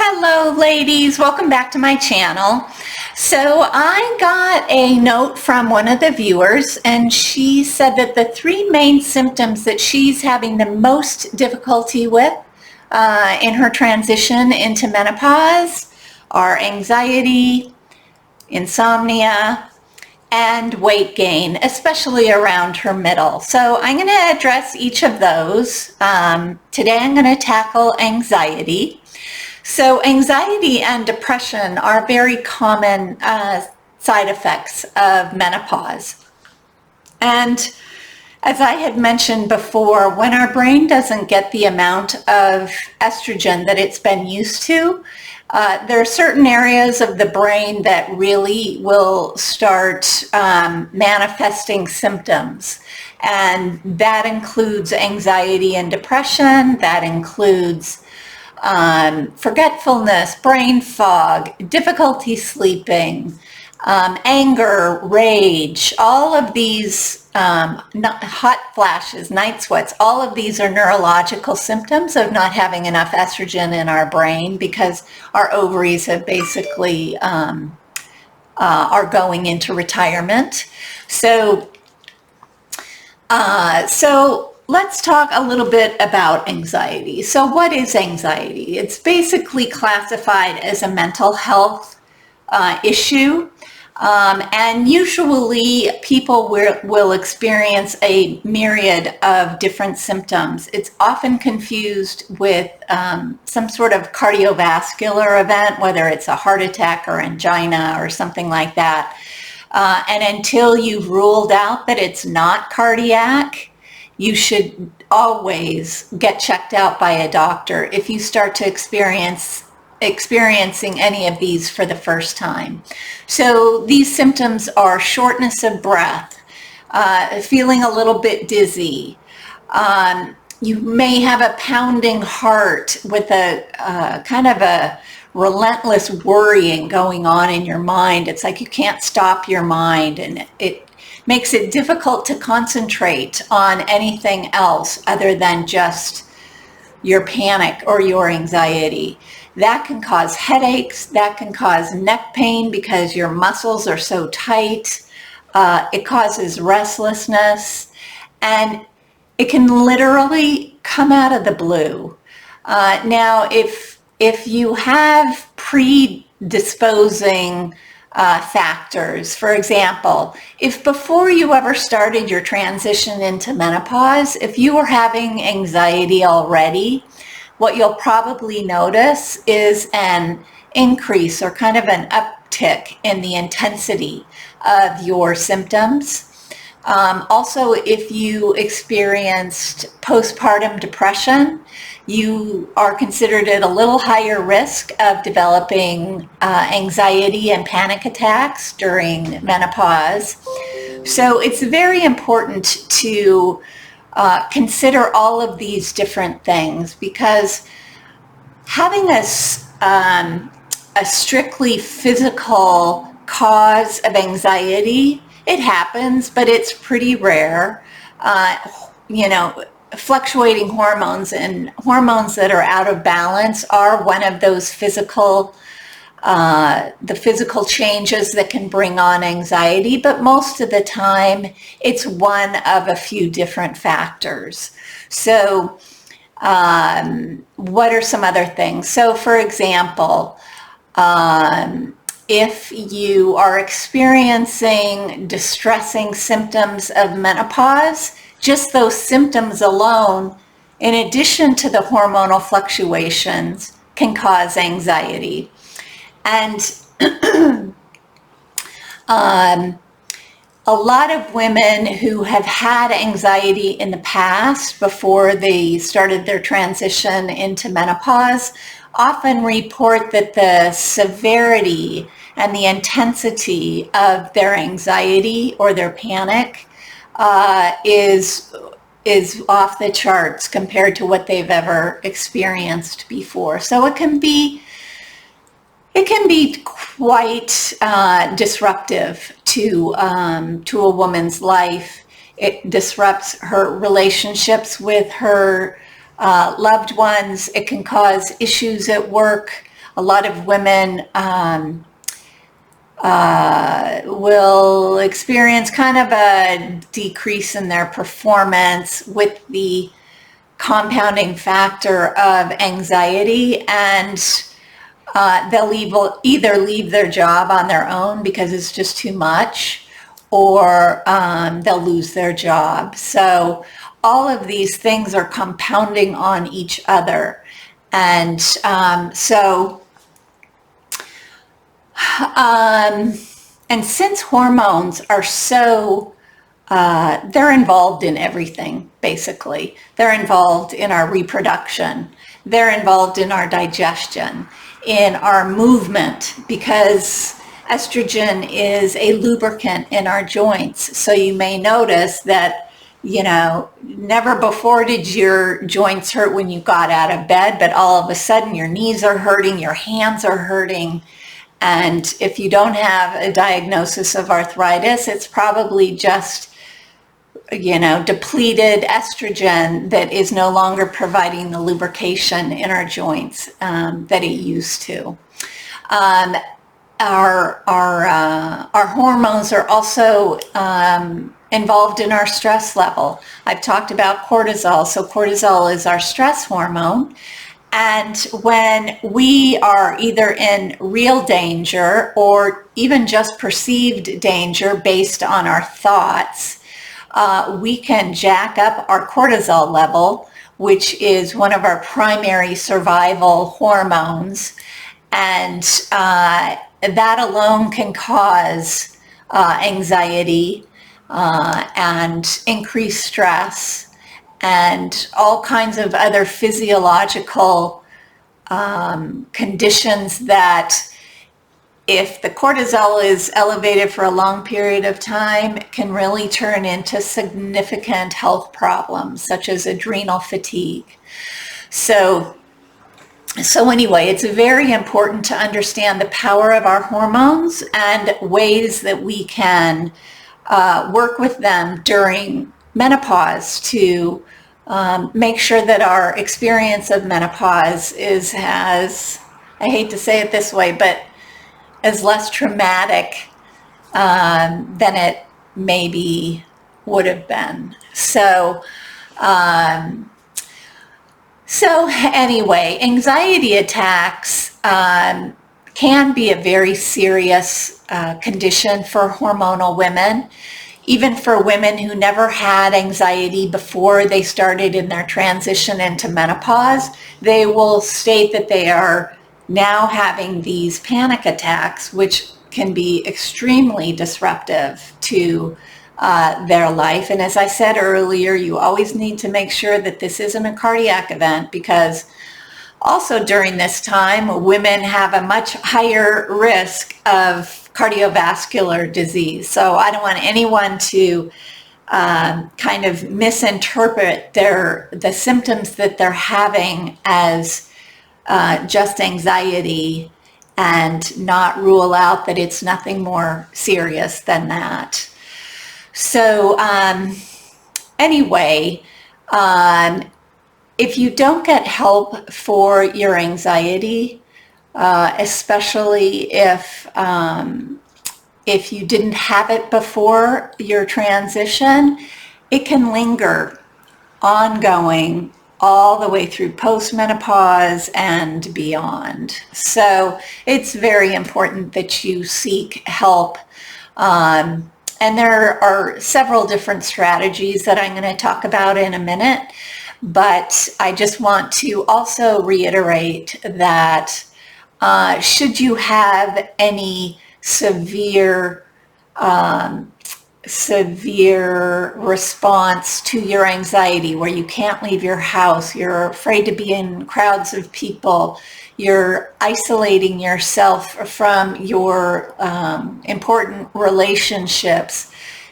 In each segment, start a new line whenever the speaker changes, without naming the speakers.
Hello ladies, welcome back to my channel. So I got a note from one of the viewers and she said that the three main symptoms that she's having the most difficulty with in her transition into menopause are anxiety, insomnia, and weight gain, especially around her middle. So I'm going to address each of those. Today I'm going to tackle anxiety. So anxiety and depression are very common side effects of menopause. And as I had mentioned before, when our brain doesn't get the amount of estrogen that it's been used to, there are certain areas of the brain that really will start manifesting symptoms. And that includes anxiety and depression. That includes forgetfulness, brain fog, difficulty sleeping, anger, rage, all of these hot flashes, night sweats, all of these are neurological symptoms of not having enough estrogen in our brain because our ovaries have basically are going into retirement. So let's talk a little bit about anxiety. So what is anxiety? It's basically classified as a mental health issue. And usually people will experience a myriad of different symptoms. It's often confused with some sort of cardiovascular event, whether it's a heart attack or angina or something like that. And until you've ruled out that it's not cardiac, you should always get checked out by a doctor if you start to experiencing any of these for the first time. So these symptoms are shortness of breath, feeling a little bit dizzy. You may have a pounding heart with a kind of a relentless worrying going on in your mind. It's like you can't stop your mind, and it makes it difficult to concentrate on anything else other than just your panic or your anxiety. That can cause headaches, that can cause neck pain because your muscles are so tight. It causes restlessness, and it can literally come out of the blue. Now, if you have predisposing factors. For example, if before you ever started your transition into menopause, if you were having anxiety already, what you'll probably notice is an increase or kind of an uptick in the intensity of your symptoms. Also, if you experienced postpartum depression, you are considered at a little higher risk of developing anxiety and panic attacks during menopause. So it's very important to consider all of these different things, because having a strictly physical cause of anxiety, it happens, but it's pretty rare. Fluctuating hormones and hormones that are out of balance are one of those physical changes that can bring on anxiety, but most of the time it's one of a few different factors. So what are some other things? So for example, if you are experiencing distressing symptoms of menopause, just those symptoms alone, in addition to the hormonal fluctuations, can cause anxiety. And a lot of women who have had anxiety in the past before they started their transition into menopause often report that the severity and the intensity of their anxiety or their panic is off the charts compared to what they've ever experienced before. So it can be quite disruptive to a woman's life. It disrupts her relationships with her loved ones. It can cause issues at work. A lot of women will experience kind of a decrease in their performance with the compounding factor of anxiety, and they'll either leave their job on their own because it's just too much, or they'll lose their job. So all of these things are compounding on each other. And and since hormones are they're involved in everything, basically. They're involved in our reproduction. They're involved in our digestion, in our movement, because estrogen is a lubricant in our joints. So you may notice that, never before did your joints hurt when you got out of bed, but all of a sudden your knees are hurting, your hands are hurting. And if you don't have a diagnosis of arthritis, it's probably just, depleted estrogen that is no longer providing the lubrication in our joints that it used to. Our hormones are also involved in our stress level. I've talked about cortisol. So cortisol is our stress hormone. And when we are either in real danger or even just perceived danger based on our thoughts, we can jack up our cortisol level, which is one of our primary survival hormones. And that alone can cause anxiety and increased stress and all kinds of other physiological conditions that, if the cortisol is elevated for a long period of time, can really turn into significant health problems such as adrenal fatigue. So anyway, it's very important to understand the power of our hormones and ways that we can work with them during menopause to make sure that our experience of menopause is as, I hate to say it this way, but as less traumatic than it maybe would have been. So anyway, anxiety attacks can be a very serious condition for hormonal women. Even for women who never had anxiety before they started in their transition into menopause, they will state that they are now having these panic attacks, which can be extremely disruptive to their life. And as I said earlier, you always need to make sure that this isn't a cardiac event, because also during this time, women have a much higher risk of cardiovascular disease. So I don't want anyone to kind of misinterpret the symptoms that they're having as just anxiety and not rule out that it's nothing more serious than that. So anyway, if you don't get help for your anxiety, especially if you didn't have it before your transition, it can linger ongoing all the way through postmenopause and beyond. So it's very important that you seek help. And there are several different strategies that I'm going to talk about in a minute. But I just want to also reiterate that should you have any severe response to your anxiety, where you can't leave your house, you're afraid to be in crowds of people, you're isolating yourself from your important relationships,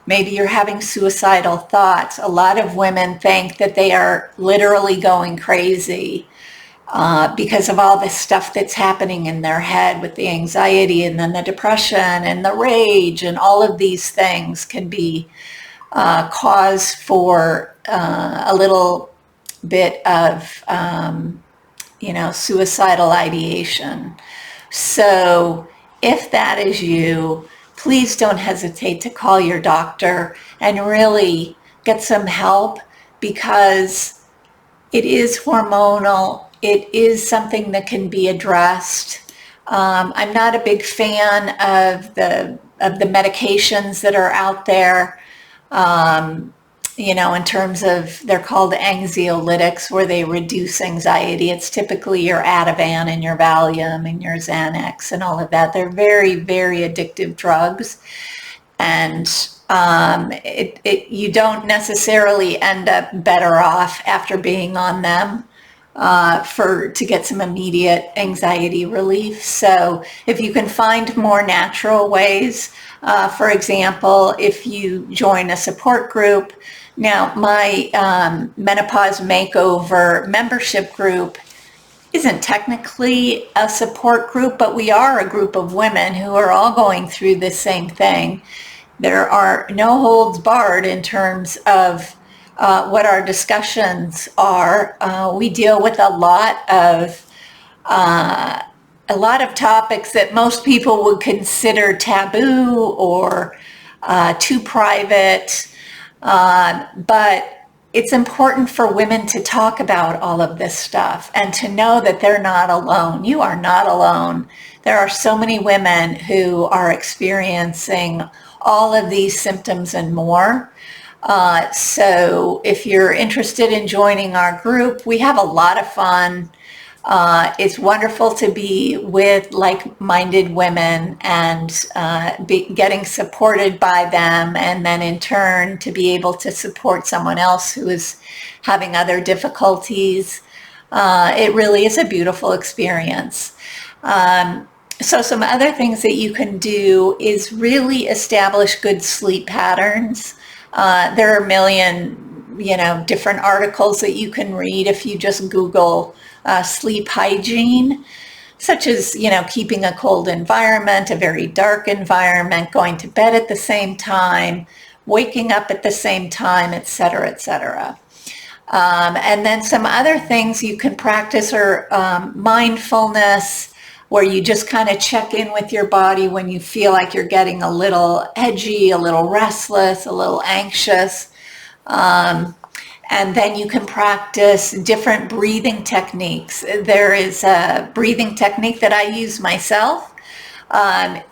maybe you're having suicidal thoughts. A lot of women think that they are literally going crazy because of all this stuff that's happening in their head with the anxiety and then the depression and the rage, and all of these things can be cause for a little bit of suicidal ideation. So if that is you, please don't hesitate to call your doctor and really get some help, because it is hormonal. It is something that can be addressed. I'm not a big fan of the medications that are out there. In terms of, they're called anxiolytics, where they reduce anxiety. It's typically your Ativan and your Valium and your Xanax and all of that. They're very, very addictive drugs. And you don't necessarily end up better off after being on them to get some immediate anxiety relief. So if you can find more natural ways, for example, if you join a support group. Now, my Menopause Makeover membership group isn't technically a support group, but we are a group of women who are all going through the same thing. There are no holds barred in terms of what our discussions are. We deal with a lot of topics that most people would consider taboo or too private. But it's important for women to talk about all of this stuff and to know that they're not alone. You are not alone. There are so many women who are experiencing all of these symptoms and more. So if you're interested in joining our group, we have a lot of fun. It's wonderful to be with like-minded women and getting supported by them, and then in turn to be able to support someone else who is having other difficulties. It really is a beautiful experience. So some other things that you can do is really establish good sleep patterns. There are a million, different articles that you can read if you just Google sleep hygiene, such as, keeping a cold environment, a very dark environment, going to bed at the same time, waking up at the same time, et cetera, et cetera. And then some other things you can practice are mindfulness, where you just kind of check in with your body when you feel like you're getting a little edgy, a little restless, a little anxious. And then you can practice different breathing techniques. There is a breathing technique that I use myself.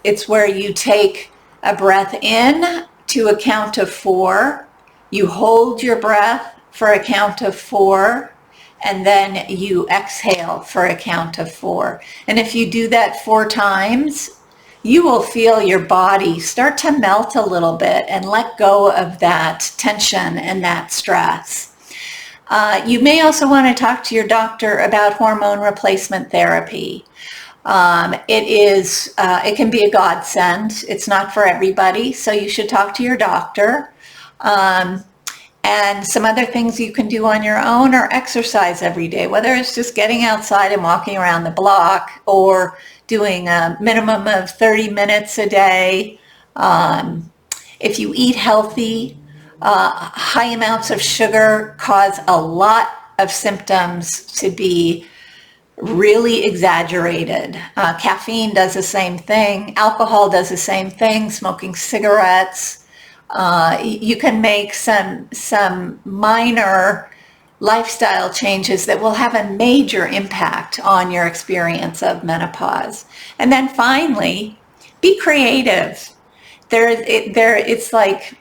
It's where you take a breath in to a count of 4. You hold your breath for a count of 4. And then you exhale for a count of 4. And if you do that 4 times, you will feel your body start to melt a little bit and let go of that tension and that stress. You may also want to talk to your doctor about hormone replacement therapy. It can be a godsend. It's not for everybody, so you should talk to your doctor. And some other things you can do on your own are exercise every day, whether it's just getting outside and walking around the block or doing a minimum of 30 minutes a day. If you eat healthy, high amounts of sugar cause a lot of symptoms to be really exaggerated. Caffeine does the same thing. Alcohol does the same thing. Smoking cigarettes. You can make some minor lifestyle changes that will have a major impact on your experience of menopause. And then finally, be creative. It's like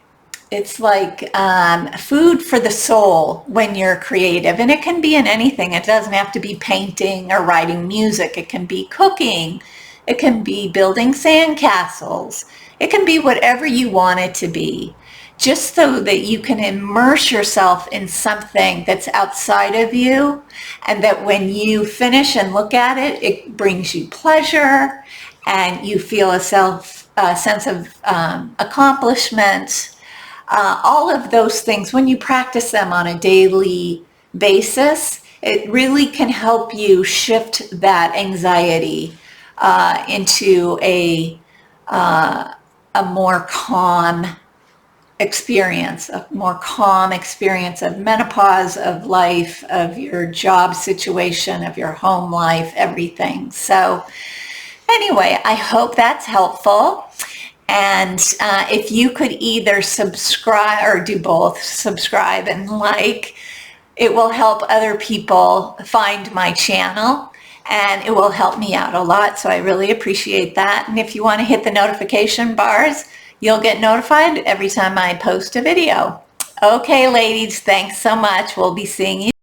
food for the soul when you're creative, and it can be in anything. It doesn't have to be painting or writing music. It can be cooking. It can be building sandcastles. It can be whatever you want it to be, just so that you can immerse yourself in something that's outside of you, and that when you finish and look at it, it brings you pleasure and you feel a sense of accomplishment. All of those things, when you practice them on a daily basis, it really can help you shift that anxiety into a more calm experience, a more calm experience of menopause, of life, of your job situation, of your home life, everything. So anyway, I hope that's helpful. And if you could either subscribe or do both, subscribe and like, it will help other people find my channel and it will help me out a lot. So I really appreciate that. And if you want to hit the notification bars, you'll get notified every time I post a video. Okay, ladies, thanks so much. We'll be seeing you